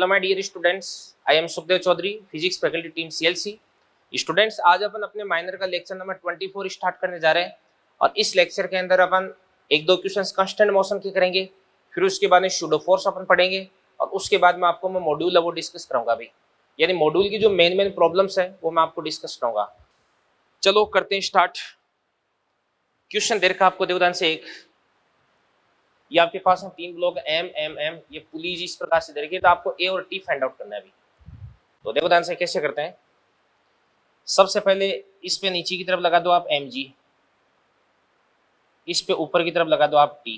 Hello my dear students, I am Sukhdev Chaudhary, physics faculty team CLC. Students, आज अपन अपने minor का लेक्चर नंबर 24 स्टार्ट करने जा रहे हैं और इस लेक्चर के अंदर अपन एक दो क्वेश्चंस कांस्टेंट मोशन के करेंगे, फिर उसके बाद में सूडो फोर्स अपन पढ़ेंगे और उसके बाद में आपको मैं मॉड्यूल है वो डिस्कस कराऊंगा भाई। यानी मॉड्यूल की जो मेन प्रॉब्लम्स है वो मैं आपको डिस्कस कराऊंगा। चलो करते हैं स्टार्ट। क्वेश्चन दे रखा आपको, देखो ध्यान से। एक ये आपके पास में तीन ब्लॉक एम एम एम, ये पुलीज इस प्रकार से दे रखी है, तो आपको ए और टी फाइंड आउट करना है अभी। तो देखो ध्यान से कैसे करते हैं। सबसे पहले इस पे नीचे की तरफ लगा दो आप एम जी, इस पे ऊपर की तरफ लगा दो आप टी।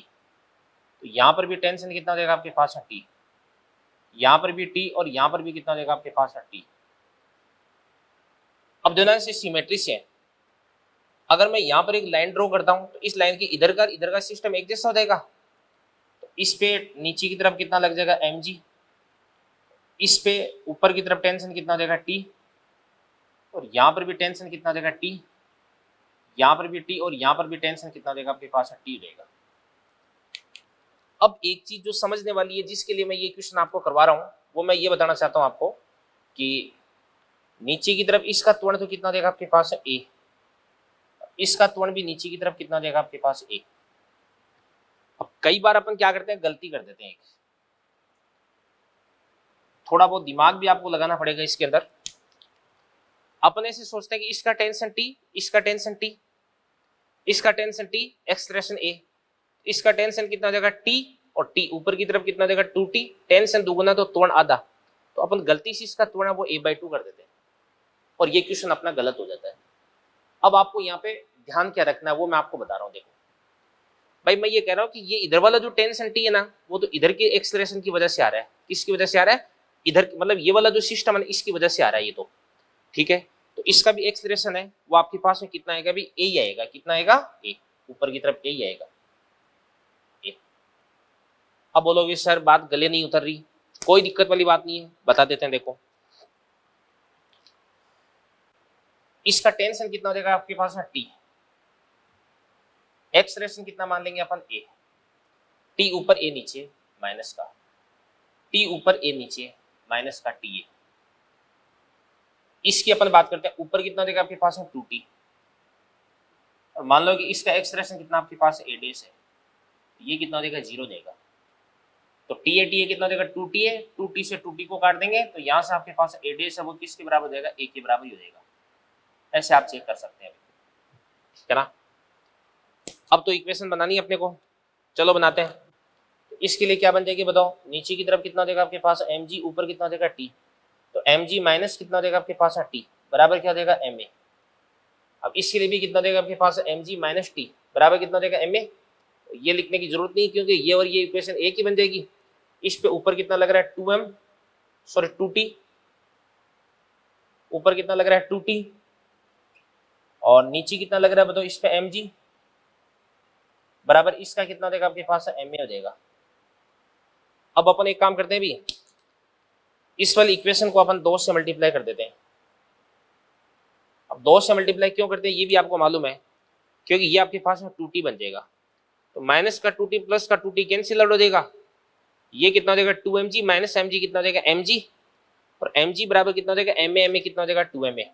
तो यहाँ पर भी टेंशन कितना देगा आपके पास है टी, यहाँ पर भी टी और यहाँ पर भी कितना देगा आपके पास है टी। अब दोनों से सिमेट्री से अगर मैं यहाँ पर एक लाइन ड्रॉ करता हूँ तो इस लाइन की इधर का सिस्टम एक जैसा हो जाएगा। तो इस पे नीचे की तरफ कितना लग जाएगा एम जी, इस पे ऊपर की तरफ टेंशन कितना देगा टी, और यहाँ पर भी टेंशन कितना देगा टी, यहाँ पर भी टी और यहाँ पर भी टेंशन कितना देगा आपके पास टी रहेगा। अब एक चीज जो समझने वाली है, जिसके लिए मैं ये क्वेश्चन आपको करवा रहा हूँ, वो मैं ये बताना चाहता हूँ आपको कि नीचे की तरफ इसका त्वरण तो कितना देगा आपके पास ए, इसका त्वरण भी नीचे की तरफ कितना देगा आपके पास ए। अब कई बार अपन क्या करते हैं, गलती कर देते हैं। थोड़ा बहुत दिमाग भी आपको लगाना पड़ेगा इसके अंदर। अपन ऐसे सोचते हैं कि इसका टेंशन टी, इसका टेंशन टी, इसका टेंशन टी, एक्सप्रेशन ए, इसका टेंशन कितना देगा टी और टी ऊपर की तरफ कितना देगा 2t, टेंशन दुगुना तो त्वरण आधा। तो अपन गलती से इसका त्वरण वो a/2 कर देते हैं और ये क्वेश्चन अपना गलत हो जाता है। अब आपको यहाँ पे ध्यान क्या रखना है वो मैं आपको बता रहा हूँ। देखो भाई, मैं ये कह रहा हूँ कि ये इधर वाला जो टेंशन टी है ना, वो तो इधर के एक्सलेरेशन की वजह से आ रहा है। किसकी वजह से आ रहा है? इधर, मतलब ये वाला जो सिस्टम है इसकी वजह से आ रहा है ये तो, ठीक है। तो इसका भी एक्सलेरेशन है वो आपके पास में कितना आएगा? भी ए ही आएगा। कितना आएगा? ए, ऊपर की तरफ ए ही आएगा। ए। अब बोलोगे सर बात गले नहीं उतर रही, कोई दिक्कत वाली बात नहीं है, बता देते हैं। देखो इसका टेंशन कितना हो जाएगा आपके पास में टी, एक्सलेरेशन कितना मान लेंगे अपन ए, टी ऊपर ए नीचे माइनस का, टी ऊपर ए नीचे माइनस का टी ए। इसकी अपन बात करते हैं, ऊपर कितना देगा आपके पास में 2t, और मान लो कि इसका एक्सप्रेशन कितना आपके पास ए डेस है, ये कितना देगा 0 देगा। तो टी ए कितना देगा 2t है, 2t से 2t को काट देंगे तो यहाँ से आपके पास ए डेस है वो किसके बराबर हो जाएगा? ए के बराबर ही हो जाएगा। ऐसे आप चेक कर सकते हैं, ठीक है ना। अब तो इक्वेशन बनानी है अपने को, चलो बनाते हैं। तो इसके लिए क्या बन जाएगी बताओ? नीचे की तरफ कितना देगा आपके पास एम जी, ऊपर कितना देगा टी, तो एम जी माइनस कितना देगा आपके पास टी बराबर क्या देगा एम ए। अब इसके लिए भी कितना देगा आपके पास एम जी माइनस टी बराबर कितना देगा एम ए। ये लिखने की जरूरत नहीं क्योंकि ये और ये इक्वेशन एक ही बन जाएगी। इस पे ऊपर कितना लग रहा है 2m, सॉरी 2t, ऊपर कितना लग रहा है 2t और नीचे कितना लग रहा है बताओ? इस पे mg बराबर इसका कितना देगा आपके पास ma हो जाएगा। अब अपन एक काम करते हैं भी, इस वाली इक्वेशन को अपन 2 से मल्टीप्लाई कर देते हैं। अब 2 से मल्टीप्लाई क्यों करते हैं ये भी आपको मालूम है, क्योंकि ये आपके पास में 2t बन जाएगा। तो माइनस का 2t प्लस का 2t कैंसिल आउट हो जाएगा। ये कितना देगा 2mg माइनस mg कितना देगा mg, और mg बराबर कितना देगा ma, ma कितना देगा 2ma।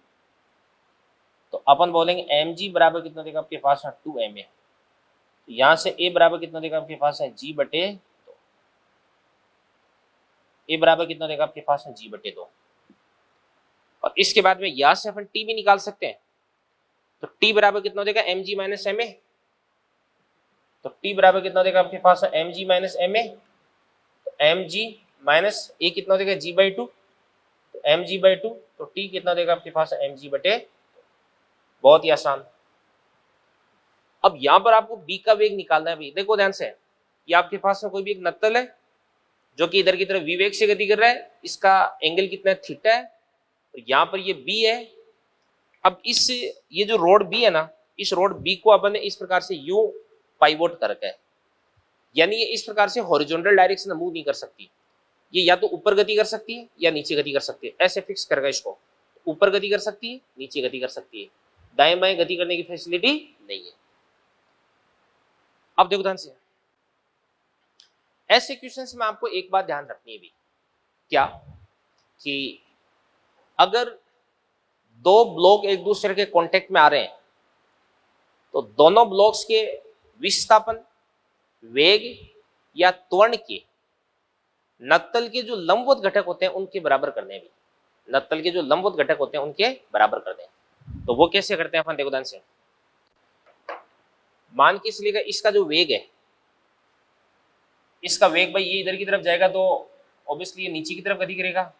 तो अपन बोलेंगे mg बराबर कितना देगा आपके पास है 2ma। तो यहाँ से a बराबर कितना देगा आपके पास है g बटे 2, a बराबर कितना देगा आपके पास है g बटे 2। और इसके बाद में यहाँ से अपन t भी निकाल सकते हैं। तो t बराबर कितना देगा mg माइनस ma, तो t बराबर कितना देगा आपके पास है mg माइनस ma, तो mg माइनस a कितना देगा g/2, तो mg/2, तो t कितना देगा आपके पास है mg बटे। बहुत ही आसान। अब यहां पर आपको b का वेग निकालना है भाई। देखो ध्यान से, ये आपके पास में कोई भी एक नत्तल है जो कि इधर की तरफ v वेग से गति कर रहा है, इसका एंगल कितना है थीटा है, और यहाँ पर ये b है। अब इस ये जो रोड b है ना, इस रोड b को अपन ने इस प्रकार से यूं पाइवोट कर रखा है, यानी ये इस प्रकार से हॉरिजॉन्टल डायरेक्शन में मूव नहीं कर सकती। ये या तो ऊपर गति कर सकती है या नीचे गति कर सकती है, ऐसे फिक्स करेगा इसको। ऊपर गति कर सकती है, नीचे गति कर सकती है, दाएं बाएं गति करने की फैसिलिटी नहीं है। अब देखो ध्यान से, ऐसे क्वेश्चंस में आपको एक बात ध्यान रखनी है भी, क्या कि अगर दो ब्लॉक एक दूसरे के कांटेक्ट में आ रहे हैं तो दोनों ब्लॉक्स के विस्थापन, वेग या त्वरण के नत्तल के जो लंबवत घटक होते हैं उनके बराबर करने हैं। भी नत्तल के जो लंबवत घटक होते हैं उनके बराबर कर दें। तो वो कैसे करते हैं अपन, देखो ध्यान से। मान के चलिएगा इसका जो वेग है, इसका वेग भाई ये इधर की तरफ जाएगा तो ऑब्वियसली ये नीचे की तरफ गति करेगा।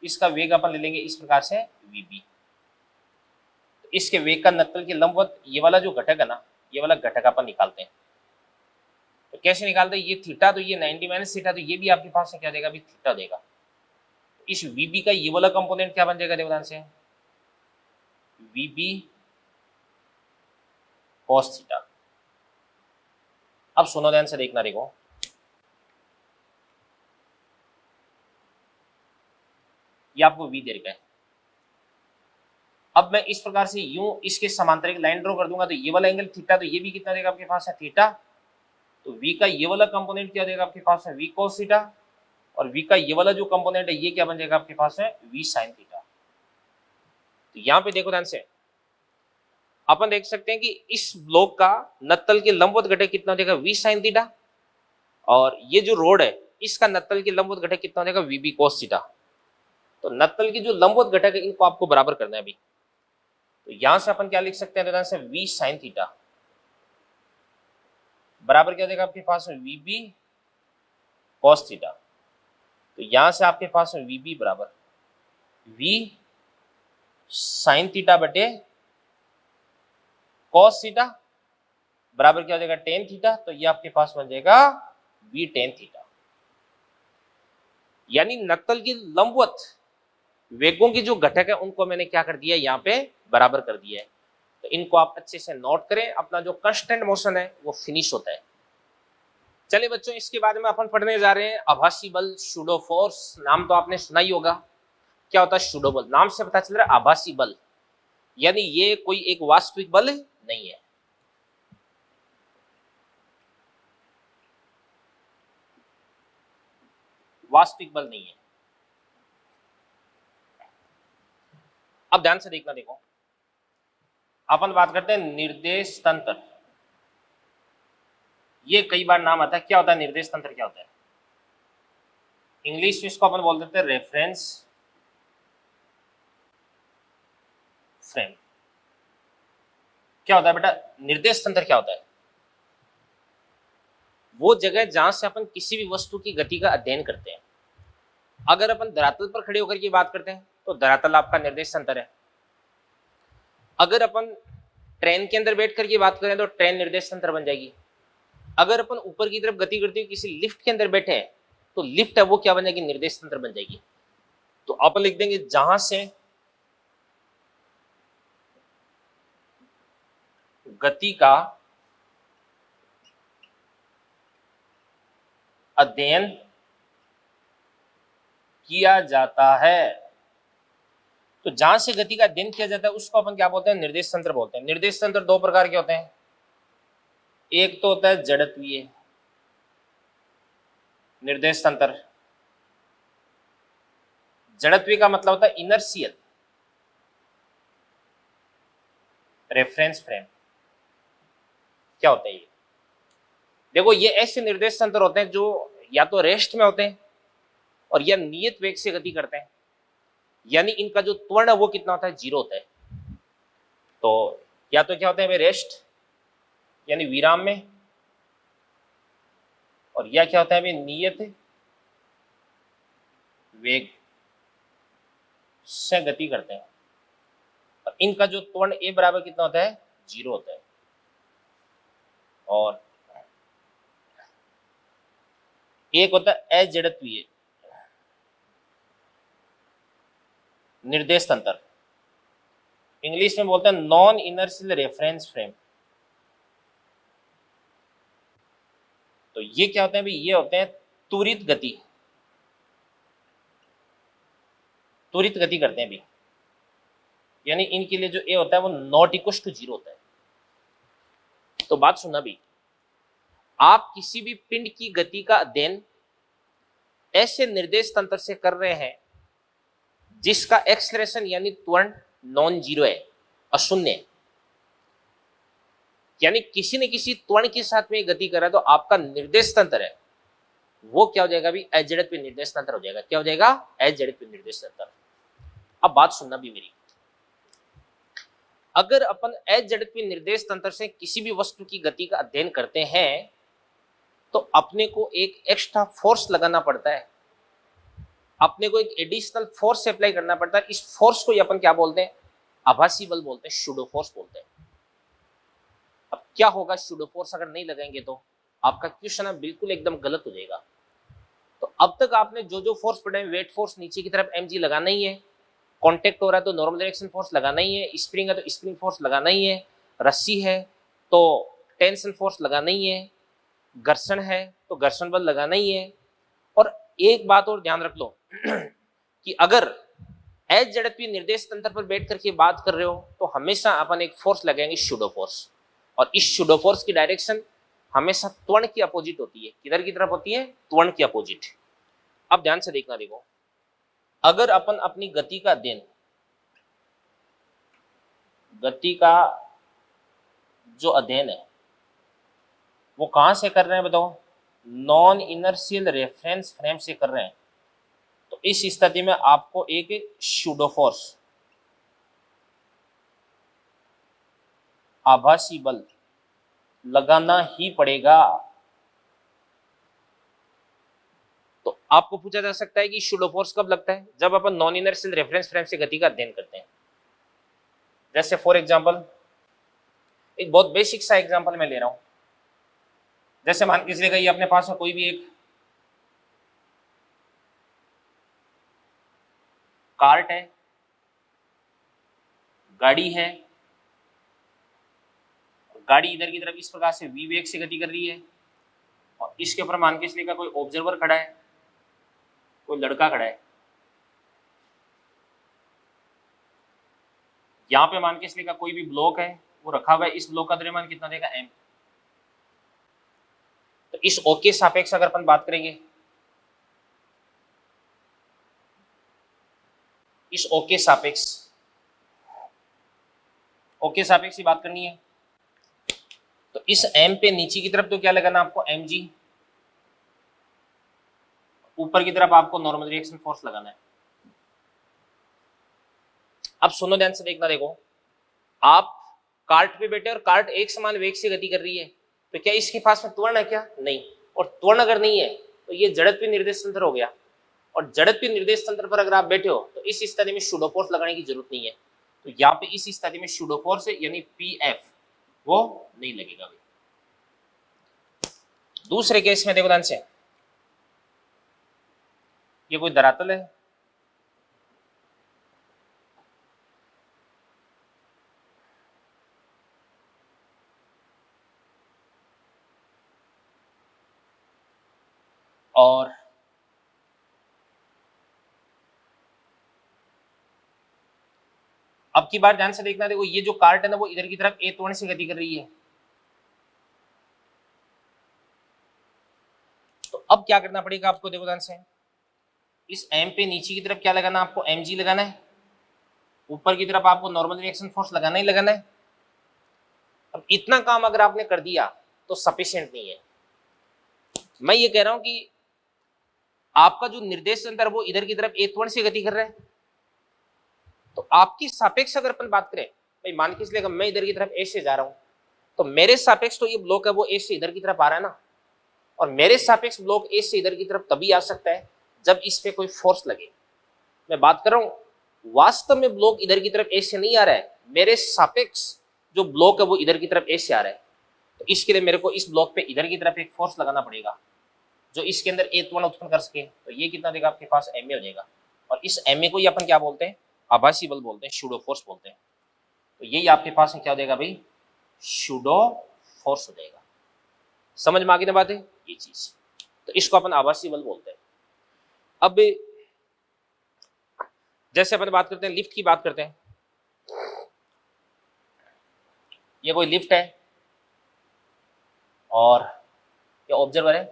इसका वेग अपन ले लेंगे इस प्रकार से वीबी। तो इसके वेग का नत्तल के लंबवत ये वाला जो घटक है ना, ये वाला घटक अपन निकालते हैं। तो कैसे निकालते हैं, ये थीटा तो ये 90 माइनस थीटा, तो ये भी आपके पास में क्या देगा, अभी थीटा देगा। इस वीबी का ये वाला कंपोनेंट क्या बन जाएगा, देखो ध्यान से, वीबी कॉस थीटा। अब सुनो ध्यान से, देखना, देखो ये आपको वी दे रखा है। अब मैं इस प्रकार से यूं इसके समांतर एक लाइन ड्रॉ कर दूंगा, तो ये वाला एंगल थीटा, तो ये भी कितना देगा आपके पास है, थीटा। तो वी का ये वाला कंपोनेंट क्या देगा आपके पास है, वी cos थीटा। और वी का ये वाला जो कंपोनेंट है ये क्या बन जाएगा आपके पास है, वी sin थीटा। तो यहां पे देखो ध्यान से, अपन देख सकते हैं कि इस ब्लॉक का नत्तल के लंबवत घटक कितना देगा, वी sin थीटा। और ये जो रोड है इसका नत्तल के लंबवत घटक कितना देगा, वीबी cos थीटा। तो नत्तल की जो लंबवत घटक है इनको आपको बराबर करना है अभी। तो यहां से अपन क्या लिख सकते हैं, तो ध्यान से, वी sin थीटा बराबर क्या देगा आपके पास में, वीबी cos थीटा। तो यहां से आपके पास में वीबी बराबर वी sin थीटा बटे cos थीटा बराबर क्या हो जाएगा, tan थीटा। तो ये आपके पास बन जाएगा वी tan थीटा। यानी नत्तल की लंबवत वेगों की जो घटक है उनको मैंने क्या कर दिया, यहाँ पे बराबर कर दिया है। तो इनको आप अच्छे से नोट करें, अपना जो कांस्टेंट मोशन है वो फिनिश होता है। चलिए बच्चों, इसके बाद में अपन पढ़ने जा रहे हैं आभासी बल, सूडो फोर्स। नाम तो आपने सुना ही होगा, क्या होता है सूडो बल। नाम से पता चल रहा है आभासी बल, यानी ये कोई एक वास्तविक बल नहीं है। वास्तविक बल नहीं है। अब ध्यान से देखना, देखो अपन बात करते हैं निर्देश तंत्र। ये कई बार नाम आता है, क्या होता है निर्देश तंत्र, क्या होता है, इंग्लिश में इसको अपन बोल देते हैं रेफरेंस फ्रेम। क्या होता है बेटा निर्देश तंत्र, क्या होता है, वो जगह जहां से अपन किसी भी वस्तु की गति का अध्ययन करते हैं। अगर अपन धरातल पर खड़े होकर की बात करते हैं तो धरातल आपका निर्देश तंत्र है। अगर अपन ट्रेन के अंदर बैठ कर की बात करें तो ट्रेन निर्देश तंत्र बन जाएगी। अगर अपन ऊपर की तरफ गति करते हुए किसी लिफ्ट के अंदर बैठे हैं तो लिफ्ट है वो क्या बन जाएगी, निर्देश तंत्र बन जाएगी। तो अपन लिख देंगे जहां से गति का अध्ययन किया जाता है। तो जहां से गति का अध्ययन किया जाता है उसको अपन क्या बोलते हैं, निर्देश तंत्र बोलते हैं। निर्देश तंत्र दो प्रकार के होते हैं, एक तो होता है जड़त्वीय निर्देश तंत्र। जड़त्वीय का मतलब होता है इनर्शियल रेफरेंस फ्रेम। क्या होता है ये, देखो ये ऐसे निर्देश तंत्र होते हैं जो या तो रेस्ट में होते हैं और या नियत वेग से गति करते हैं, यानी इनका जो त्वरण है वो कितना होता है, 0 होता है। तो या तो क्या होते हैं रेस्ट यानी विराम में, और या क्या होता है नियत वेग से गति करते हैं, और इनका जो त्वरण ए बराबर कितना होता है, 0 होता है। और एक होता है अजड़त्वीय निर्देश तंत्र, इंग्लिश में बोलते हैं नॉन इनर्शियल रेफरेंस फ्रेम। तो ये क्या होते हैं, ये होते हैं त्वरित गति, त्वरित गति करते हैं भी, यानी इनके लिए जो ए होता है वो नॉट इक्वल टू 0 होता है। तो बात सुनना भी, आप किसी भी पिंड की गति का अध्ययन ऐसे निर्देश तंत्र से कर रहे हैं जिसका एक्सलेरेशन यानी त्वरण नॉन जीरो है, अशून्य है, यानी किसी न किसी त्वरण के साथ में गति कर रहा है, तो आपका निर्देश तंत्र है वो क्या हो जाएगा? अभी एजड़त्वीय निर्देश तंत्र हो जाएगा। क्या हो जाएगा? एजड़त्वीय निर्देश तंत्र। अब बात सुनना भी मेरी, अगर अपन एजड़त्वीय निर्देश तंत्र से किसी भी वस्तु की गति का अध्ययन करते हैं तो अपने को एक एक्स्ट्रा फोर्स लगाना पड़ता है, अपने को एक एडिशनल फोर्स अप्लाई करना पड़ता है। इस फोर्स को अपन क्या बोलते हैं? आभासी बल बोलते हैं, शूडो फोर्स बोलते हैं। अब क्या होगा शूडो फोर्स अगर नहीं लगाएंगे तो? आपका क्वेश्चन बिल्कुल एकदम गलत हो जाएगा। तो अब तक आपने जो जो फोर्स पढ़े, वेट फोर्स नीचे की तरफ mg लगाना ही है, कांटेक्ट हो रहा है तो नॉर्मल डायरेक्शन फोर्स लगाना ही है, स्प्रिंग है तो स्प्रिंग फोर्स लगाना ही है, रस्सी है तो टेंशन फोर्स लगाना ही है, घर्षण है तो घर्षण बल लगाना ही है। और एक बात और ध्यान रख लो कि अगर एजड़त्वीय निर्देश तंत्र पर बैठ करके बात कर रहे हो तो हमेशा अपन एक फोर्स लगाएंगे शूडो फोर्स, और इस शूडो फोर्स की डायरेक्शन हमेशा त्वरण की अपोजिट होती है। किधर की तरफ होती है? त्वरण की अपोजिट। अब ध्यान से देखना, देखो अगर अपन अपनी गति का अध्ययन, गति का जो अध्ययन है वो कहां से कर रहे हैं बताओ? नॉन इनर्शियल रेफरेंस फ्रेम से कर रहे हैं। तो इस स्थिति में आपको एक शूडो फोर्स, आभासी बल लगाना ही पड़ेगा। तो आपको पूछा जा सकता है कि शूडो फोर्स कब लगता है? जब अपन नॉन इनर्शियल रेफरेंस फ्रेम से गति का अध्ययन करते हैं। जैसे फॉर एग्जांपल, एक बहुत बेसिक सा एग्जांपल मैं ले रहा हूं। जैसे मान लीजिएगा ये अपने पास में कोई भी एक कार्ट है, गाड़ी है, गाड़ी इधर की तरफ इस प्रकार से v वेग से गति कर रही है, और इसके ऊपर मान के चलिएगा कोई ऑब्जर्वर खड़ा है, कोई लड़का खड़ा है। यहाँ पे मान के चलिएगा कोई भी ब्लॉक है वो रखा हुआ है, इस ब्लॉक का द्रव्यमान कितना देगा? m। तो इस O के सापेक्ष अगर अपन बात करेंगे, इस O के सापेक्ष, O के सापेक्ष की बात करनी है तो इस m पे नीचे की तरफ तो क्या लगाना आपको? mg। ऊपर की तरफ आपको नॉर्मल रिएक्शन फोर्स लगाना है। अब सुनो ध्यान से देखना, देखो आप कार्ट पे बैठे और कार्ट एक समान वेग से गति कर रही है, तो क्या इसके पास में त्वरण है क्या? नहीं। और त्वरण अगर नहीं है तो ये जड़त्वीय निर्देश तंत्र हो गया, और जड़त्वीय निर्देश तंत्र पर अगर आप बैठे हो तो इस स्थिति में शूडो फोर्स लगाने की जरूरत नहीं है। तो यहाँ पे इस स्थिति में शूडो फोर्स यानी पीएफ वो नहीं लगेगा। दूसरे केस में देखो ध्यान से, ये कोई धरातल है, और अब की बार ध्यान से देखना, देखो ये जो कार्ट है ना वो इधर की तरफ ए त्वरण से गति कर रही है। तो अब क्या करना पड़ेगा आपको? देखो ध्यान से, इस m पे नीचे की तरफ क्या लगाना आपको? mg लगाना है। ऊपर की तरफ आपको नॉर्मल रिएक्शन फोर्स लगाना ही लगाना है। अब इतना काम अगर आपने कर दिया तो सफिशिएंट नहीं है। मैं ये कह रहा हूं कि आपका जो निर्देश तंत्र वो इधर की तरफ ए त्वरण से गति कर रहा है, तो आपकी सापेक्ष अगर अपन बात करें, भाई मान के चलिए मैं इधर की तरफ ए से जा रहा हूं तो मेरे सापेक्ष तो ये ब्लॉक है वो ए से इधर की तरफ आ रहा है ना, और मेरे सापेक्ष ब्लॉक ए से इधर की तरफ तभी आ सकता है जब इस पे कोई फोर्स लगे। मैं बात कर रहा हूं वास्तव में ब्लॉक इधर की तरफ ए से नहीं आ रहा है, मेरे सापेक्ष जो ब्लॉक है वो इधर की तरफ ए से आ रहा है। तो इसके लिए मेरे को इस ब्लॉक पे इधर की तरफ एक फोर्स लगाना पड़ेगा जो इसके अंदर ए त्वरण उत्पन्न कर सके। तो ये कितना देगा आपके पास? एम ए हो जाएगा। और इस एम ए को ही अपन क्या बोलते हैं? आभासी बल बोलते हैं, शूडो फोर्स बोलते हैं। तो यही आपके पास में क्या हो जाएगा भाई? शूडो फोर्स हो जाएगा। समझ में आ गई ना बात है? ये चीज, तो इसको अपन आभासी बल बोलते हैं। अब जैसे अपन बात करते हैं, लिफ्ट की बात करते हैं। ये कोई लिफ्ट है और ये ऑब्जर्वर है,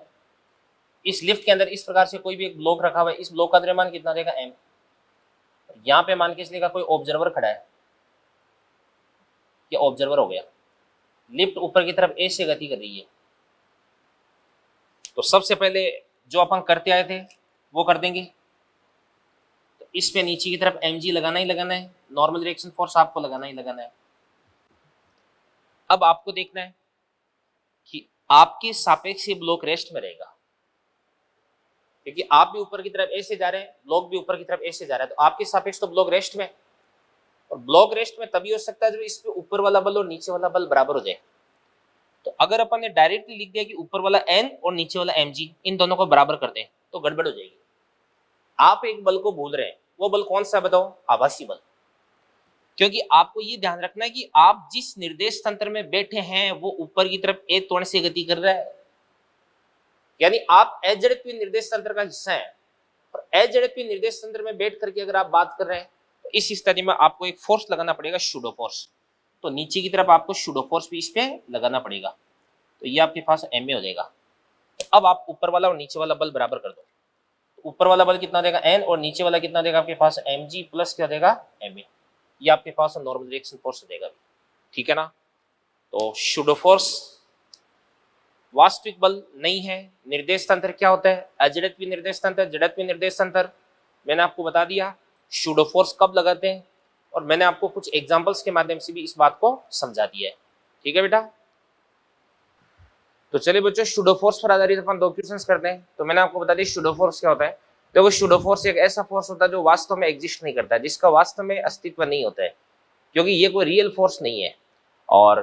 इस लिफ्ट के अंदर इस प्रकार से कोई भी एक ब्लॉक रखा हुआ है, इस ब्लॉक का द्रव्यमान कितना देगा m। यहाँ पे मान के इसलिए कोई ऑब्जर्वर खड़ा है, ये ऑब्जर्वर हो गया, लिफ्ट ऊपर की तरफ ए से गति कर रही है। तो सबसे पहले जो अपन करते आए थे वो कर देंगे। तो इस पे नीचे की तरफ mg लगाना ही लगाना है, नॉर्मल रिएक्शन फोर्स आपको लगाना ही लगाना है। अब आपको देखना है कि आपके सापेक्ष ये ब्लॉक रेस्ट में रहेगा, क्योंकि आप भी ऊपर की तरफ ए से जा रहे हैं, ब्लॉक भी ऊपर की तरफ ए से जा रहा है, तो आपके सापेक्ष तो ब्लॉक रेस्ट में। और ब्लॉक रेस्ट में तभी हो सकता है जब इस पे ऊपर वाला बल और नीचे वाला बल बराबर हो जाए। तो अगर अपन ने डायरेक्टली लिख दिया कि ऊपर वाला n और नीचे वाला mg, इन दोनों को बराबर कर दें तो गड़बड़ हो जाएगी। आप एक बल को भूल रहे हैं, वो बल कौन सा बताओ? आभासी बल। क्योंकि आपको ये ध्यान रखना है कि आप जिस निर्देश तंत्र में बैठे हैं वो ऊपर की तरफ ए त्वरण से गति कर रहा है, यानी आप अजड़त्वीय निर्देश तंत्र का हिस्सा है। और अजड़त्वीय निर्देश तंत्र में बैठ करके अगर आप बात कर रहे हैं तो इस स्थिति में आपको एक फोर्स लगाना पड़ेगा, सूडो फोर्स। तो नीचे की तरफ आपको सूडो फोर्स भी इस पे लगाना पड़ेगा, तो ये आपके पास ma हो जाएगा। तो अब आप ऊपर वाला और नीचे वाला बल बराबर कर दो। तो ऊपर वाला बल कितना देगा n और नीचे वाला कितना देगा आपके पास mg प्लस क्या देगा ma। ये आपके पास नॉर्मल रिएक्शन फोर्स देगा, ठीक है ना। तो सूडो फोर्स वास्तविक बल नहीं है। निर्देश तंत्र क्या होता है? अजड़त्वीय निर्देश तंत्र, जड़त्वीय निर्देश तंत्र। मैंने आपको बता दिया सूडो फोर्स कब लगाते हैं, और मैंने आपको कुछ एग्जांपल्स के माध्यम से भी इस बात को समझा दिया है, ठीक है बेटा। तो चलिए बच्चों, सूडो फोर्स पर आधारित अपन दो क्वेश्चंस करते हैं। तो मैंने आपको बता दिया सूडो फोर्स क्या होता है। देखो, सूडो फोर्स एक ऐसा फोर्स होता है जो वास्तव में एग्जिस्ट नहीं करता है, जिसका वास्तव में अस्तित्व नहीं होता है, क्योंकि ये कोई रियल फोर्स नहीं है। और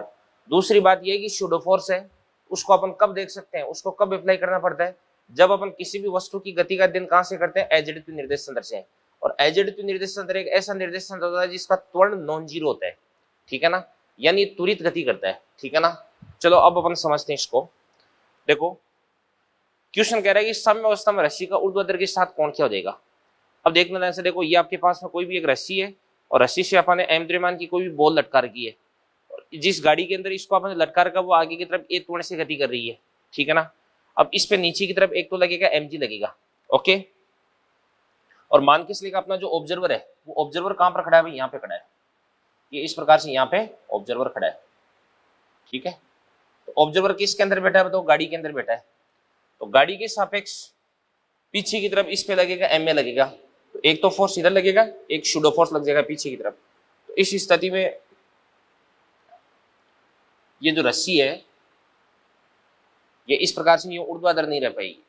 दूसरी बात यह है कि सूडो फोर्स है उसको अपन कब देख सकते हैं, उसको कब अप्लाई करना पड़ता है? जब अपन किसी भी वस्तु की गति का अध्ययन कहां से करते हैं? अजड़त्वीय निर्देश तंत्र से। और अजड़त्वीय निर्देश तंत्र एक ऐसा निर्देश तंत्र होता है जिसका त्वरण नॉन जीरो होता है, ठीक है ना, यानी त्वरित गति करता है, ठीक है ना। चलो अब अपन समझते हैं इसको। देखो, क्वेश्चन कह रहा है कि साम्य अवस्था में रस्सी का ऊर्ध्वाधर के साथ कोण क्या हो जाएगा। अब देखना ध्यान से, देखो ये आपके पास में कोई भी एक रस्सी है और रस्सी से अपन ने m द्रव्यमान की कोई भी बॉल लटका रखी है, और जिस गाड़ी के अंदर इसको आपने लटका रखा वो आगे की तरफ ए त्वरण से गति कर रही है, ठीक है ना। अब इस पे नीचे की तरफ एक तो लगेगा mg लगेगा, ओके। और मान के चलिए अपना जो ऑब्जर्वर है वो ऑब्जर्वर कहां पर खड़ा है भाई? यहाँ पे खड़ा है, ये इस प्रकार से यहाँ पे ऑब्जर्वर खड़ा है, ठीक है। तो ऑब्जर्वर किसके अंदर बैठा है बताओ? गाड़ी के अंदर बैठा है। तो गाड़ी के सापेक्ष पीछे की तरफ इस पे लगेगा ma लगेगा, तो एक तो फोर्स इधर लगेगा, एक सूडो फोर्स लग जाएगा पीछे की तरफ। तो इस स्थिति में ये जो रस्सी है ये इस प्रकार से ऊर्ध्वाधर नहीं रह पाएगी,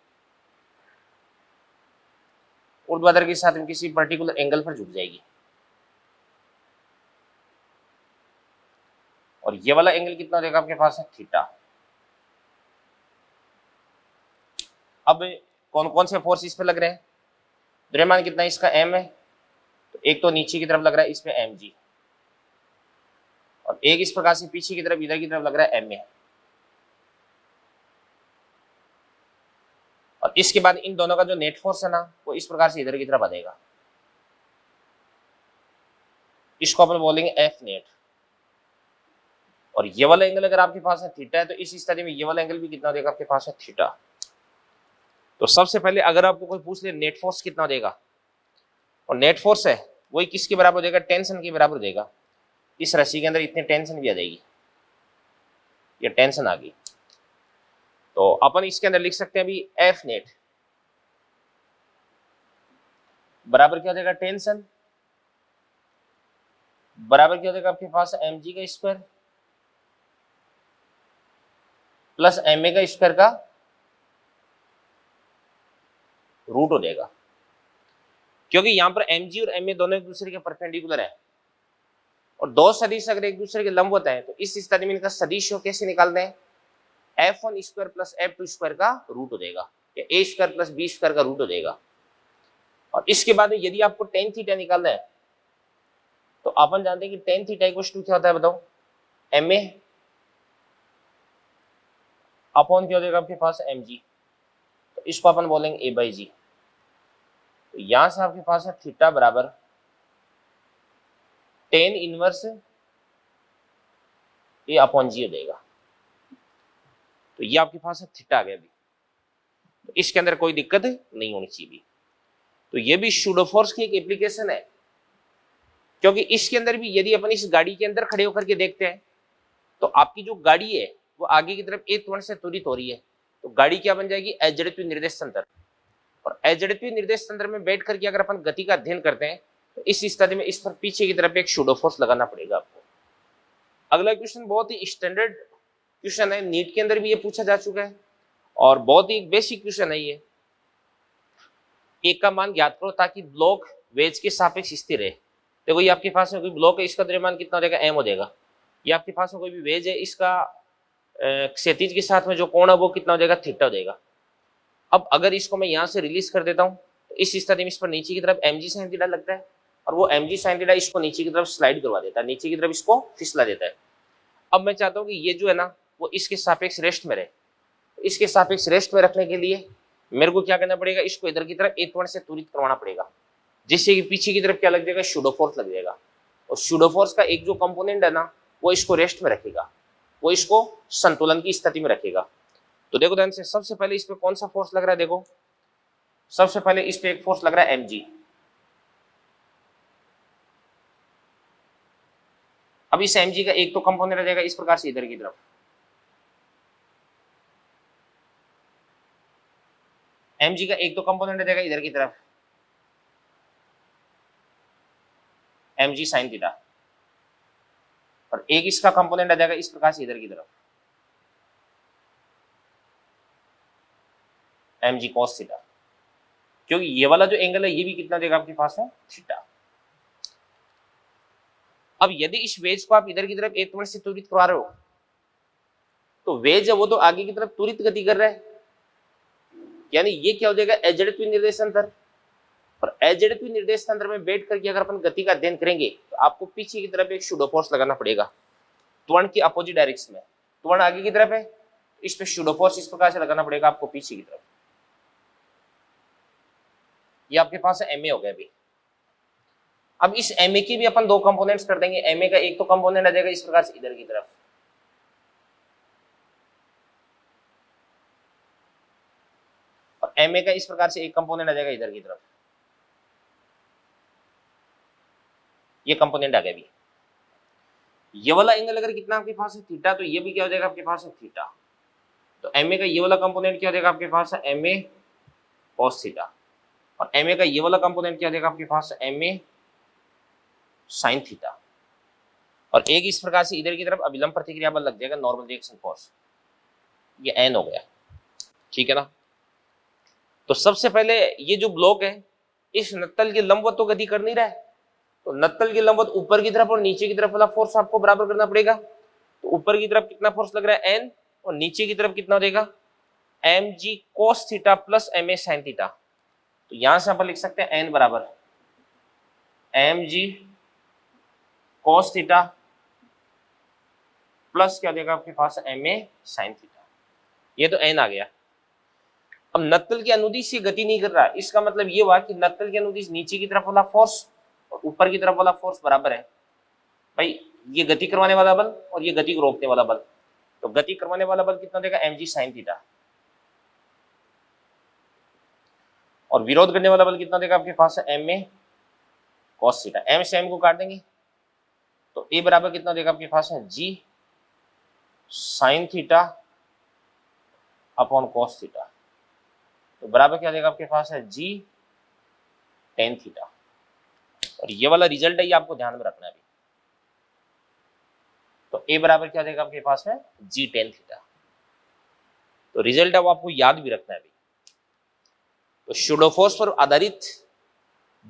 ऊर्ध्वाधर के साथ में किसी पर्टिकुलर एंगल पर झुक जाएगी। और ये वाला एंगल कितना देगा आपके पास है? थीटा। अब कौन कौन से फोर्स इस पे लग रहे हैं? द्रव्यमान कितना इसका m है, तो एक तो नीचे की तरफ लग रहा है इस पे mg, और एक इस प्रकार से पीछे की तरफ इधर की तरफ लग रहा है ma। और इसके बाद इन दोनों का जो नेट फोर्स है ना वो इस प्रकार से इधर की तरफ आ जाएगा, इसको अपन बोलेंगे F नेट। और ये वाला एंगल अगर आपके पास है थीटा है, तो इस स्थिति में ये वाला एंगल भी कितना देगा आपके पास है? थीटा। तो सबसे पहले अगर आपको कोई पूछ ले नेट फोर्स कितना देगा, और नेट फोर्स है वही किसके बराबर हो जाएगा? टेंशन के बराबर हो जाएगा। इस रस्सी के अंदर इतनी टेंशन भी आ जाएगी, ये टेंशन आ गई, तो अपन इसके अंदर लिख सकते हैं अभी F नेट बराबर क्या हो जाएगा? टेंशन बराबर क्या हो जाएगा आपके पास? mg का स्क्वायर प्लस ma का स्क्वायर का रूट हो जाएगा, क्योंकि यहां पर mg और ma दोनों एक दूसरे के परपेंडिकुलर है, और दो सदिश अगर एक दूसरे के लंबवत है तो इस स्थिति में इनका सदिश कैसे निकालते हैं? f1 square plus f2 square का रूट हो जाएगा, या a square plus b square का रूट हो जाएगा। और इसके बाद यदि आपको टेन थीटा निकालना है तो अपन जानते हैं कि टेन थीटा इक्वल टू क्या होता है बताओ? ma अपॉन क्या हो जाएगा आपके पास? mg। तो इसको अपन बोलेंगे a बाई जी। तो यहां से आपके पास है थीटा बराबर टेन इनवर्स a अपॉन जी हो जाएगा। तो ये आपके पास है थीटा आ गया अभी। तो इसके अंदर कोई दिक्कत नहीं होनी चाहिए। तो ये भी सूडो फोर्स की एक एप्लीकेशन है, क्योंकि इसके अंदर भी यदि अपन इस गाड़ी के अंदर खड़े होकर के देखते हैं तो आपकी जो गाड़ी है वो आगे की तरफ एक त्वरण से त्वरित हो रही है, तो गाड़ी क्या बन जाएगी, अजड़त्वीय निर्देश तंत्र। और अजड़त्वीय निर्देश तंत्र में बैठ करके अगर अपन गति का अध्ययन करते हैं तो इस स्थिति में इस पर पीछे की तरफ एक सूडो फोर्स लगाना पड़ेगा आपको। अगला क्वेश्चन बहुत ही स्टैंडर्ड क्वेश्चन है, नीट के अंदर भी ये पूछा जा चुका है और बहुत ही बेसिक क्वेश्चन है ये। एक का मान ज्ञात करो ताकि ब्लॉक वेज के सापेक्ष स्थिर है। देखो ये आपके पास में कोई ब्लॉक है, इसका द्रव्यमान कितना हो जाएगा, एम हो जाएगा। ये आपके पास में कोई भी वेज है, इसका क्षैतिज के साथ में जो कोण है वो कितना हो जाएगा, थीटा हो जाएगा। अब अगर इसको मैं यहाँ से रिलीज कर देता हूँ तो इस स्थिति में इस पर नीचे की तरफ mg sin थीटा लगता है और वो mg sin थीटा इसको नीचे की तरफ स्लाइड करवा देता है, नीचे की तरफ इसको फिसला देता है। अब मैं चाहता हूँ कि ये जो है ना वो इसके सापेक्ष रेस्ट में रहे, तो इसके सापेक्ष रेस्ट में रखने के लिए मेरे को क्या करना पड़ेगा, इसको इधर की तरफ एक त्वरण से त्वरित करवाना पड़ेगा, जिससे कि पीछे की तरफ क्या लग जाएगा, सूडो फोर्स लग जाएगा। और सूडो फोर्स का एक जो कंपोनेंट है ना वो इसको रेस्ट में रखेगा, वो इसको संतुलन की स्थिति में रखेगा। तो देखो ध्यान से, सबसे पहले इस पे कौन सा फोर्स लग रहा है, देखो सबसे पहले इस पे एक फोर्स लग रहा है mg। अब इस mg का एक तो कंपोनेंट आ जाएगा इस प्रकार से इधर की तरफ, mg का एक तो कंपोनेंट आ जाएगा इधर की तरफ mg sin थीटा, और एक इसका कंपोनेंट आ जाएगा इस प्रकार से इधर की तरफ mg cos थीटा, क्योंकि ये वाला जो एंगल है ये भी कितना देगा आपके पास है, थीटा। अब यदि इस वेज को आप इधर की तरफ एक त्वरण से त्वरित करवा रहे हो तो वेज है वो तो आगे की तरफ त्वरित गति कर रहा है, यानी ये क्या हो जाएगा, अजड़त्वीय निर्देश तंत्र। और अजड़त्वीय निर्देश तंत्र में बैठ करके अगर अपन गति का अध्ययन करेंगे तो आपको पीछे की तरफ एक सूडो फोर्स लगाना पड़ेगा, त्वरण की अपोजिट डायरेक्शन में। त्वरण आगे की तरफ है, इस पे सूडो फोर्स इस प्रकार से लगाना पड़ेगा आपको पीछे की तरफ। ये आपके पास एम ए हो गया अभी। अब इस एम ए की भी अपन दो कंपोनेंट्स कर देंगे। एम ए का एक तो कंपोनेंट आ जाएगा इस प्रकार से इधर की तरफ, और एम ए का इस प्रकार से एक कंपोनेंट आ जाएगा इधर की तरफ। ये कंपोनेंट आ गया अभी। ये वाला एंगल अगर कितना आपके पास है, थीटा, तो ये भी क्या हो जाएगा आपके पास है, थीटा। तो एम ए का ये वाला कंपोनेंट क्या हो जाएगा आपके पास है, एम ए cos थीटा, और एम ए का ये वाला कंपोनेंट क्या हो जाएगा आपके पास, एम ए साइन थीटा। और एक इस प्रकार से इधर की तरफ अभिलंब प्रतिक्रिया बल लग जाएगा, नॉर्मल रिएक्शन फोर्स, ये एन हो गया, ठीक है ना। तो सबसे पहले ये जो ब्लॉक है इस नत्तल के लंबवत तो गति कर नहीं रहा है, तो नत्तल के लंबवत ऊपर की तरफ और नीचे की तरफ वाला फोर्स आपको बराबर करना पड़ेगा। तो ऊपर की तरफ कितना फोर्स लग रहा है, एन, और नीचे की तरफ कितना हो जाएगा, m g cos theta plus m a sine theta. तो यहां से अपन लिख सकते हैं एन बराबर m g cos theta plus क्या देगा आपके पास, एम ए साइन थीटा। ये तो एन आ गया। अब नत्तल के अनुदिश से गति नहीं कर रहा है, इसका मतलब ये हुआ कि नत्तल के अनुदिश नीचे की तरफ वाला फोर्स और ऊपर की तरफ वाला फोर्स बराबर है। भाई ये गति करवाने वाला बल और ये गति को रोकने वाला बल, तो गति करवाने वाला बल कितना देगा, एम जी साइन थीटा, और विरोध करने वाला बल कितना देगा आपके पास, M A cos theta. M से एम को काट देंगे तो ए बराबर कितना देगा आपके पास है, G sine theta upon cos theta, तो बराबर क्या देगा आपके पास है, जी टेन थीटा। और ये वाला रिजल्ट है, ये आपको ध्यान में रखना है अभी। तो ए बराबर क्या देगा आपके पास है, जी टेन थीटा। तो रिजल्ट है वो आपको याद भी रखना है अभी। तो सूडो फोर्स पर आधारित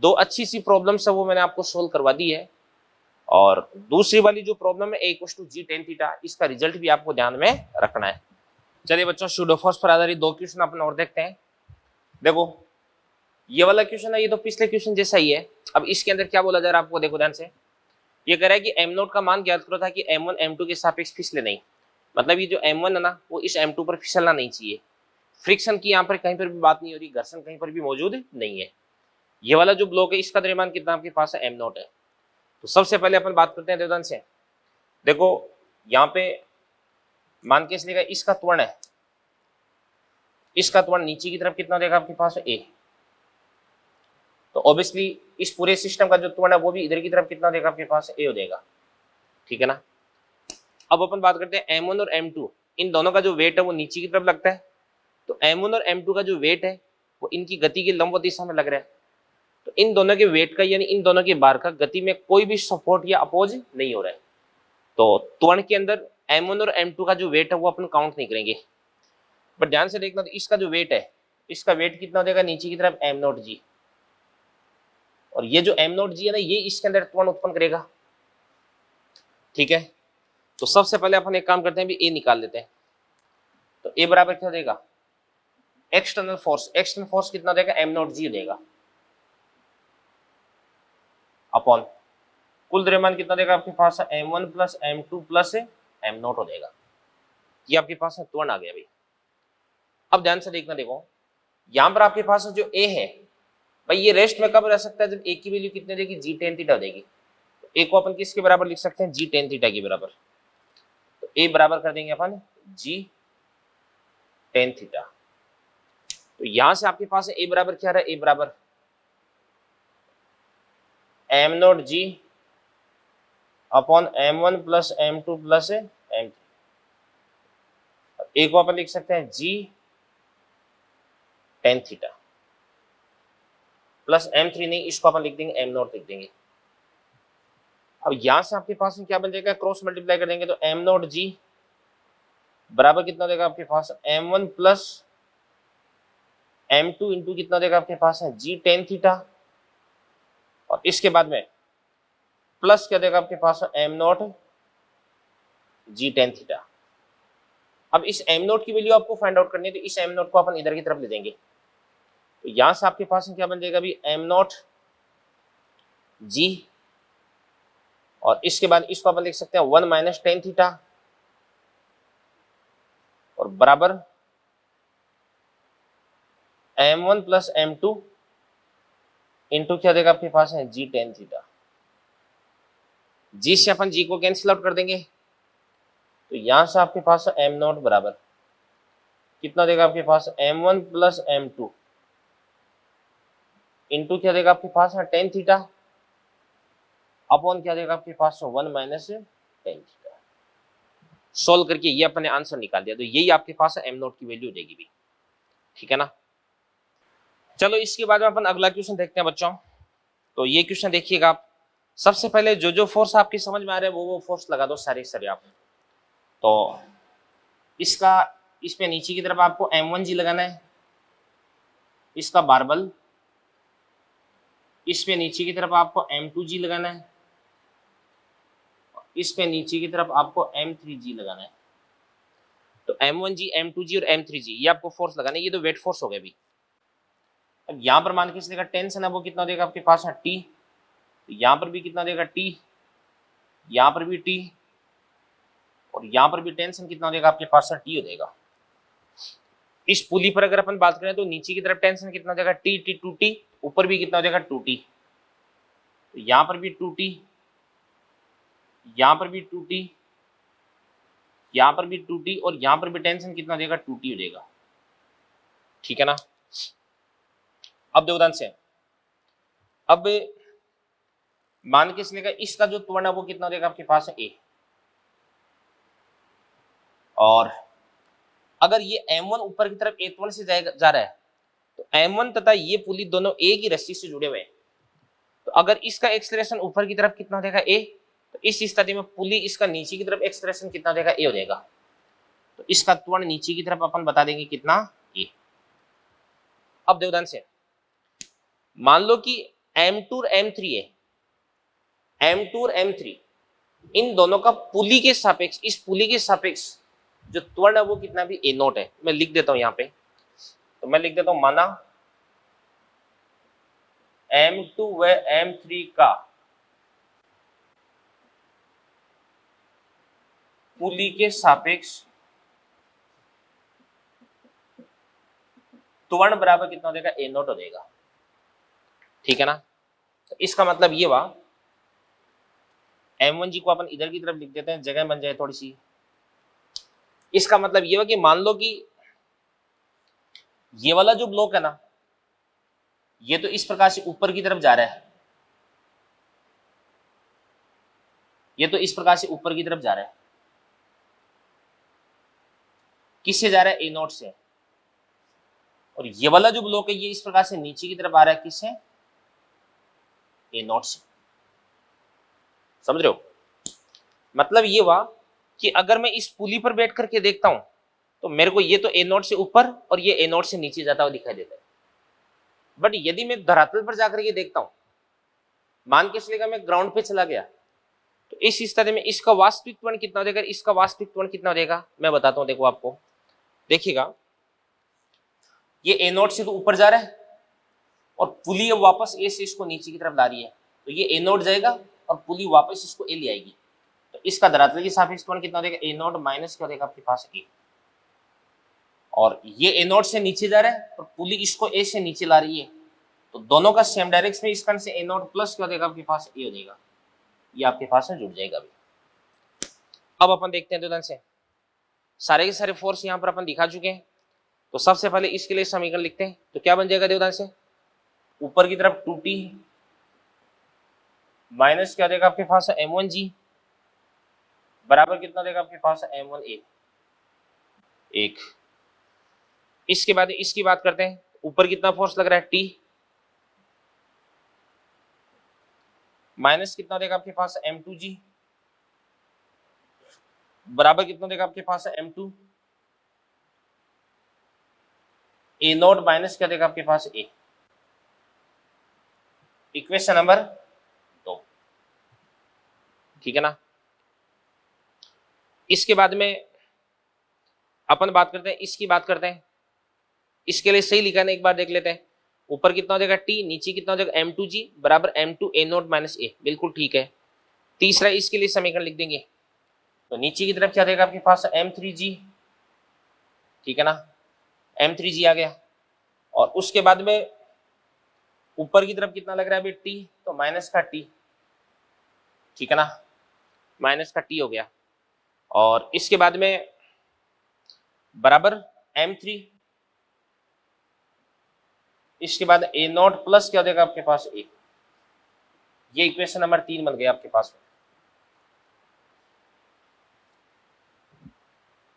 दो अच्छी सी प्रॉब्लम्स है वो मैंने आपको सोल्व करवा दी है, और दूसरी वाली जो प्रॉब्लम है A equals to G tan theta, इसका रिजल्ट भी आपको ध्यान में रखना है। चलिए बच्चों, सूडो फोर्स पर आधारित दो क्वेश्चन अपन और देखते हैं। देखो ये वाला क्वेश्चन है, ये तो पिछले क्वेश्चन जैसा ही है। अब इसके अंदर क्या बोला जा रहा है आपको, देखो ध्यान से। ये कह रहा है कि एम नोट का मान ज्ञात करो था कि m1 m2 के सापेक्ष फिसले नहीं, मतलब ये जो m1 है ना वो इस m2 पर फिसलना नहीं चाहिए। फ्रिक्शन की यहाँ पर कहीं पर भी बात नहीं हो रही, घर्षण कहीं पर भी मौजूद नहीं है। ये वाला जो ब्लॉक है इसका द्रव्यमान कितना आपके पास है, m नोट है। तो सबसे पहले अपन बात करते हैं देवदान से। देखो यहाँ पे मान के इसलिए इसका त्वरण है इसका त्वरण नीचे की तरफ कितना देगा आपके पास ए, तो ऑब्वियसली इस पूरे सिस्टम का जो त्वरण है वो भी इधर की तरफ कितना देगा आपके पास ए हो देगा। ठीक है ना। अब अपन बात करते हैं m1 और m2, इन दोनों का जो वेट है वो नीचे की तरफ लगता है, तो m1 और m2 का जो वेट है वो इनकी गति के लंबवत दिशा में लग रहा है, तो इन दोनों के वेट का यानी इन दोनों के बार का गति में कोई भी सपोर्ट या अपोज नहीं हो रहा है, तो त्वरण के अंदर m1 और m2 का जो वेट है वो अपन काउंट नहीं करेंगे। बट ध्यान से देखना, तो इसका जो वेट है, इसका वेट कितना हो जाएगा नीचे की तरफ m0g, और ये जो m0g है ना, ये इसके अंदर त्वरण उत्पन्न करेगा। ठीक है, तो सबसे पहले अपन एक काम करते हैं, भी ए निकाल लेते हैं। तो ए बराबर क्या देगा, एक्सटर्नल फोर्स कितना देगा m0g देगा, अपॉन कुल द्रव्यमान कितना देगा आपके पास m1 plus m2 plus m0 हो देगा। ये आपके पास त्वरण आ गया भाई। अब ध्यान से देखना, देखो यहां पर आपके पास जो ए है भाई, ये रेस्ट में कब रह सकता है, जब ए की वैल्यू कितने देगी जी टेन थीटा देगी। तो ए को अपन किसके बराबर लिख सकते हैं, जी टेन थीटा के बराबर। तो ए बराबर कर देंगे अपन जी टेन थीटा। तो यहां से आपके पास ए बराबर क्या रहा है, ए बराबर m0g upon m1 plus m2 plus m3। ए को अपन लिख सकते हैं जी टेन थीटा प्लस m3, नहीं इसको अपन लिख देंगे m0 लिख देंगे। अब यहां से आपके पास में क्या बन जाएगा, क्रॉस मल्टीप्लाई कर देंगे, तो m0g बराबर कितना देगा आपके पास m1 प्लस m2 इंटू कितना देगा आपके पास है जी टेन थीटा, और इसके बाद में प्लस क्या देगा आपके पास m0 जी टेन थीटा। अब इस m0 की वैल्यू आपको फाइंड आउट करनी है, तो इस m0 को अपन इधर की तरफ ले देंगे, तो यहां से आपके पास क्या बन जाएगा अभी m0 जी, और इसके बाद इसको अपन लिख सकते हैं 1 माइनस टेन थीटा, और बराबर m1 प्लस m2 इंटू क्या देगा आपके पास है जी टेन थीटा। जी से अपन जी को कैंसिल आउट कर देंगे, तो यहां से आपके पास m0 बराबर कितना देगा आपके पास m1 प्लस m2 इंटू क्या देगा आपके पास है टेन थीटा, अपॉन क्या देगा आपके पास 1 माइनस टेन थीटा। सोल्व करके ये अपने आंसर निकाल दिया, तो यही आपके पास m0 की वैल्यू हो जाएगी भी। ठीक है ना। चलो इसके बाद में अपन अगला क्वेश्चन देखते हैं बच्चों। तो ये क्वेश्चन देखिएगा आप, सबसे पहले जो जो फोर्स आपकी समझ में आ रहे हैं वो फोर्स लगा दो सारे सारे आप। तो इसका इस पे नीचे की तरफ आपको m1g लगाना है, इसका बारबल, इस पे नीचे की तरफ आपको m2g लगाना है, इस पे नीचे की तरफ आपको m3g लगाना है। तो m1g m2g और m3g ये आपको फोर्स लगाना है, ये तो वेट फोर्स हो गया अभी। अब यहाँ पर मान के चलेगा टेंशन है वो कितना देगा आपके पास है टी, तो यहाँ पर भी कितना देगा टी, यहाँ पर भी टी, और यहाँ पर भी टेंशन कितना देगा आपके पास है टी हो देगा। इस पुली पर अगर अपन बात करें तो नीचे की तरफ टेंशन कितना देगा टी टी टू टी, ऊपर भी कितना देगा टू टी, तो यहाँ पर भी टू टी, यहाँ पर भी टू टी, यहाँ पर भी टू टी, और यहाँ पर भी टेंशन कितना देगा टू टी हो देगा। ठीक है ना। अब देखो ध्यान से, अब मान के चलेगा इसका जो त्वरण है वो कितना देगा आपके पास है ए, और अगर ये m1 ऊपर की तरफ ए त्वरण से जा रहा है, तो m1 तथा ये पुली दोनों ए की रस्सी से जुड़े हुए हैं, तो अगर इसका एक्सलेरेशन ऊपर की तरफ कितना देगा ए, तो इस स्थिति में पुली इसका नीचे की तरफ एक्सलेरेशन कितना देगा ए हो जाएगा, तो इसका त्वरण नीचे की तरफ अपन बता देंगे कितना ए। अब देखो ध्यान से, मान लो कि m2 और m3 है, m2 और m3 इन दोनों का पुली के सापेक्ष, इस पुली के सापेक्ष जो त्वरण है वो कितना भी ए नोट है। मैं लिख देता हूं यहाँ पे, तो मैं लिख देता हूं माना m2 व m3 का पुली के सापेक्ष त्वरण बराबर कितना हो देगा ए नोट हो देगा। ठीक है ना। तो इसका मतलब ये हुआ m1g को अपन इधर की तरफ लिख देते हैं, जगह बन जाए थोड़ी सी। इसका मतलब ये हुआ कि मान लो कि ये वाला जो ब्लॉक है ना, ये तो इस प्रकार से ऊपर की तरफ जा रहा है, ये तो इस प्रकार से ऊपर की तरफ जा रहा है। किससे जा रहा है? ए नोट से। और ये वाला जो ब्लॉक है ये इस प्रकार से नीचे की तरफ आ रहा है, किससे? ए नोट से। समझ रहे हो? मतलब ये हुआ कि अगर मैं इस पुली पर बैठ करके देखता हूं तो मेरे को ये तो ए नोट से ऊपर और ये ए नोट से नीचे जाता हुआ दिखाई देता है। बट यदि मैं धरातल पर जाकर के देखता हूं, मान के चलेगा मैं ग्राउंड पे चला गया, तो इस स्थिति में इसका वास्तविक त्वरण कितना हो जाएगा, इसका वास्तविक त्वरण कितना हो जाएगा, मैं बताता हूं। देखो आपको, देखिएगा, ये ए नोट से तो ऊपर जा रहा है और पुली अब वापस ए से इसको नीचे की तरफ ला रही है, तो ये ए नोट जाएगा और पुली वापस इसको ए ले आएगी। तो इसका धरातल के सापेक्ष त्वरण कितना हो जाएगा? ए नोट माइनस क्या हो जाएगा आपके पास? ए। और ये ए नोट से नीचे जा रहा है और पुली इसको ए से नीचे ला रही है, तो दोनों का सेम डायरेक्शन में, इस कारण से ए नोट प्लस क्या हो जाएगा आपके पास? ए हो जाएगा। ये आपके पास में जुड़ जाएगा अभी। अब अपन देखते हैं उदाहरण से, सारे के सारे फोर्स यहाँ पर अपन दिखा चुके हैं। तो सबसे पहले इसके लिए समीकरण लिखते हैं, तो क्या बन जाएगा उदाहरण से, ऊपर की तरफ 2t माइनस क्या देगा आपके पास? m1g बराबर कितना देगा आपके पास? m1a। एक इसके बाद इसकी बात करते हैं, ऊपर कितना फोर्स लग रहा है? t माइनस कितना देगा आपके पास? m2g बराबर कितना देगा आपके पास? m2 ए नोट माइनस क्या देगा आपके पास? ए। इक्वेशन नंबर 2, ठीक है ना। इसके बाद में अपन बात करते हैं, इसकी बात करते हैं। इसके लिए सही लिखा है ना, एक बार देख लेते हैं। ऊपर कितना हो जाएगा? टी, नीचे कितना हो जाएगा? m2g बराबर m2 ए नोट माइनस ए। बिल्कुल ठीक है। तीसरा इसके लिए समीकरण लिख देंगे, तो नीचे की तरफ क्या देगा आपके पास? m3g, ठीक है ना, m3g आ गया। और उसके बाद में ऊपर की तरफ कितना लग रहा है अभी? टी, तो माइनस का टी, ठीक है ना, माइनस का टी हो गया। और इसके बाद में बराबर m3, इसके बाद ए नोट प्लस क्या हो जाएगा आपके पास? ए। ये इक्वेशन नंबर 3 बन गया आपके पास।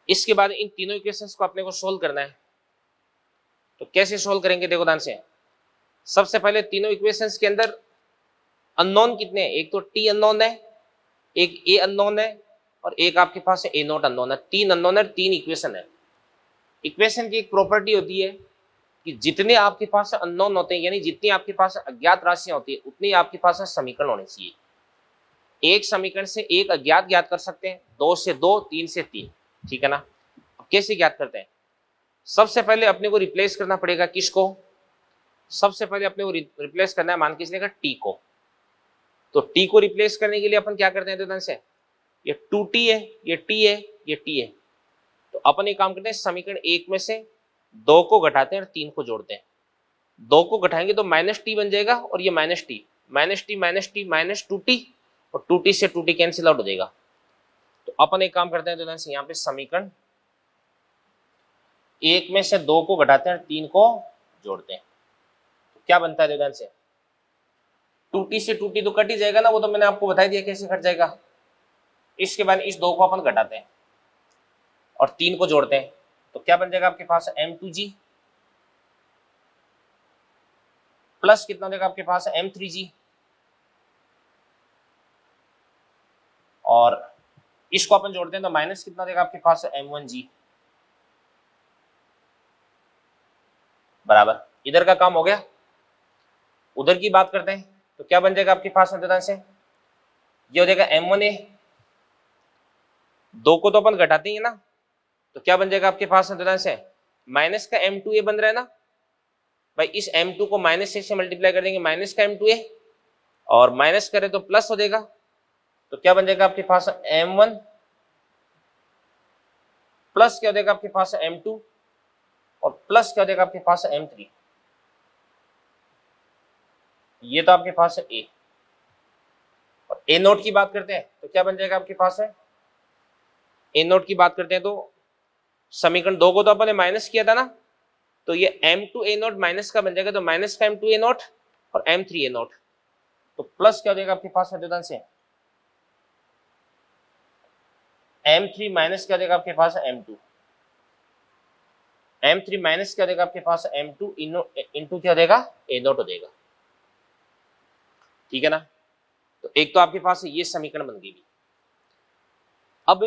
इसके बाद इन तीनों इक्वेशंस को अपने को सोल्व करना है। तो कैसे सोल्व करेंगे? देखो ध्यान से, सबसे पहले तीनों इक्वेशंस के अंदर अननोन कितने हैं? एक तो टी अननोन है, एक ए अननोन है, और एक आपके पास ए नोट अननोन है। 3 अननोन है, 3 इक्वेशन है। इक्वेशन की एक प्रॉपर्टी होती है कि जितने आपके पास अननोन होते हैं, यानी जितनी आपके पास अज्ञात राशियां होती है, उतनी आपके पास समीकरण होने चाहिए। एक समीकरण से एक अज्ञात ज्ञात कर सकते हैं, 2 से 2, 3 से 3, ठीक है ना। अब कैसे ज्ञात करते हैं? सबसे पहले अपने को रिप्लेस करना पड़ेगा, किसको? सबसे पहले अपने को रिप्लेस करना है, मान के चलेगा टी को। तो टी को रिप्लेस करने के लिए अपन क्या करते हैं? तो से ये 2t है, ये t है, ये t है। तो अपन एक काम करते हैं, समीकरण 1 में से 2 को घटाते हैं और 3 को जोड़ते हैं। 2 को घटाएंगे तो माइनस टी बन जाएगा, और ये minus T minus T minus T minus 2t, और 2t से 2t कैंसिल आउट हो जाएगा। तो अपन एक काम करते हैं, तो यहाँ पे समीकरण 1 में से 2 को घटाते हैं और 3 को जोड़ते हैं। तो क्या बनता है? ध्यान से, 2t से 2t तो कट ही जाएगा ना, वो तो मैंने आपको बता दिया कैसे कट जाएगा। इसके बाद इस 2 को अपन घटाते हैं और 3 को जोड़ते हैं, तो क्या बन जाएगा आपके पास? m2g प्लस कितना देगा आपके पास? m3g, और इसको अपन जोड़ते हैं तो माइनस कितना देगा आपके पास? m1g बराबर। इधर का काम हो गया। उधर की बात करते हैं, तो क्या बन जाएगा आपके पास? अंततः से ये हो जाएगा m1a, 2 को तो अपन घटाते ही है ना, तो क्या बन जाएगा आपके पास? अंततः से माइनस का m2a बन रहा है ना भाई। इस m2 को माइनस से मल्टीप्लाई कर देंगे, माइनस का m2a, और माइनस करें तो प्लस हो जाएगा। तो क्या बन जाएगा आपके पास? m1 प्लस क्या हो जाएगा आपके पास? m2, और प्लस क्या हो जाएगा आपके पास? m3। ये तो आपके पास है a। और a नोट की बात करते हैं, तो क्या बन जाएगा आपके पास? है a नोट की बात करते हैं, तो समीकरण 2 को तो अपन ने माइनस किया था ना, तो ये M2A0 माइनस का बन जाएगा, तो माइनस का M2A0 और M3A0, तो प्लस क्या हो जाएगा आपके पास विद्युत से M3 माइनस क्या हो जाएगा आपके पास M2, M3 माइनस क्या हो जाएगा आपके पास M2 इंटू क्या हो जाएगा A0 हो जाएगा। ठीक है ना, तो एक तो आपके पास ये समीकरण बन गई। अब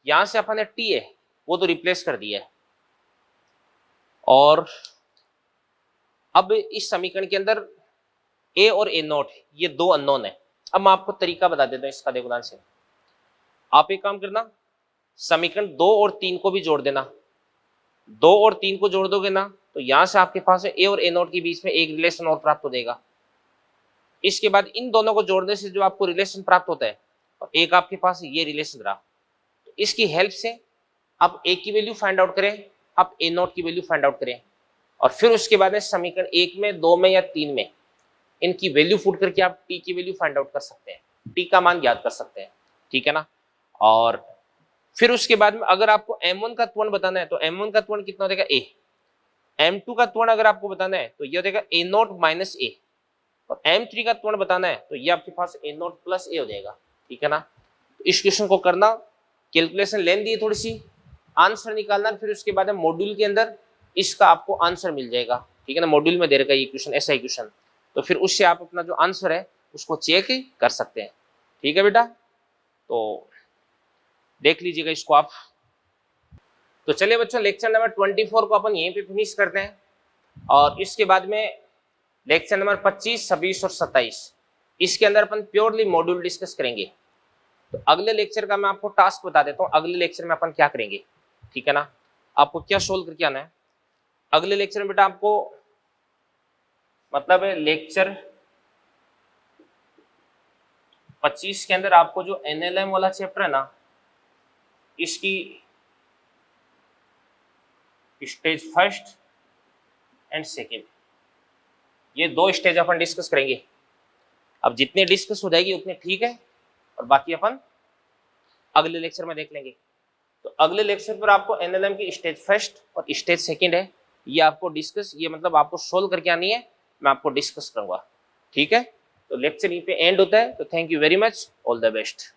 यहां से अपन ने टी है वो तो रिप्लेस कर दिया है, और अब इस समीकरण के अंदर ए और A0 ये दो अननोन है। अब मैं आपको तरीका बता देता हूं इसका, देखो ध्यान से। आप एक काम करना, समीकरण 2 और 3 को भी जोड़ देना। 2 और 3 को जोड़ दोगे ना तो यहां से आपके पास ए और A0 के बीच में एक रिलेशन और प्राप्त हो जाएगा। इसके बाद इन दोनों को जोड़ने से जो आपको रिलेशन प्राप्त होता है, और एक आपके पास ये रिलेशन रहा, तो इसकी हेल्प से आप ए की वैल्यू फाइंड आउट करें, आप A0 की वैल्यू फाइंड आउट करें, और फिर उसके बाद में समीकरण 1 में 2 में या 3 में इनकी वैल्यू पुट करके आप टी की वैल्यू फाइंड आउट कर सकते हैं, टी का मान ज्ञात कर सकते हैं। ठीक है ना, और फिर उसके बाद में अगर आपको M1 का त्वरण बताना है तो M1 का त्वरण कितना हो जाएगा A, M2 का त्वरण अगर आपको बताना है तो ये हो जाएगा A0 माइनस A, और M3 का त्वरण बताना है तो ये आपके पास A0 प्लस A हो जाएगा। ठीक है ना, तो इस क्वेश्चन को करना, कैलकुलेशन लेन दी है थोड़ी सी, आंसर निकालना, फिर उसके बाद में मॉड्यूल के अंदर इसका आपको आंसर मिल जाएगा। ठीक है ना, मॉड्यूल में दे रखा ये क्वेश्चन, ऐसा ही क्वेश्चन, तो फिर उससे आप अपना जो आंसर है उसको चेक कर सकते हैं। ठीक है बेटा, तो देख लीजिएगा इसको आप। तो चलिए बच्चों, लेक्चर नंबर 24 को अपन यहीं पे फिनिश करते हैं, और इसके बाद में लेक्चर नंबर 25, 26 और 27 इसके अंदर अपन प्योरली मॉड्यूल डिस्कस करेंगे। तो अगले लेक्चर का मैं आपको टास्क बता देता हूँ, अगले लेक्चर में अपन क्या करेंगे। ठीक है ना, आपको क्या सोल्व करके आना है अगले लेक्चर में बेटा। आपको मतलब लेक्चर 25 के अंदर आपको जो NLM वाला चैप्टर है ना, इसकी स्टेज फर्स्ट एंड सेकेंड, ये दो स्टेज अपन डिस्कस करेंगे। अब जितने डिस्कस हो जाएगी उतने ठीक है, और बाकी अपन अगले लेक्चर में देख लेंगे। तो अगले लेक्चर पर आपको NLM की स्टेज फर्स्ट और स्टेज सेकेंड है, ये आपको डिस्कस, ये मतलब आपको सोल्व करके आनी है, मैं आपको डिस्कस करूंगा। ठीक है, तो लेक्चर यहीं पे एंड होता है। तो thank you very much, all the best.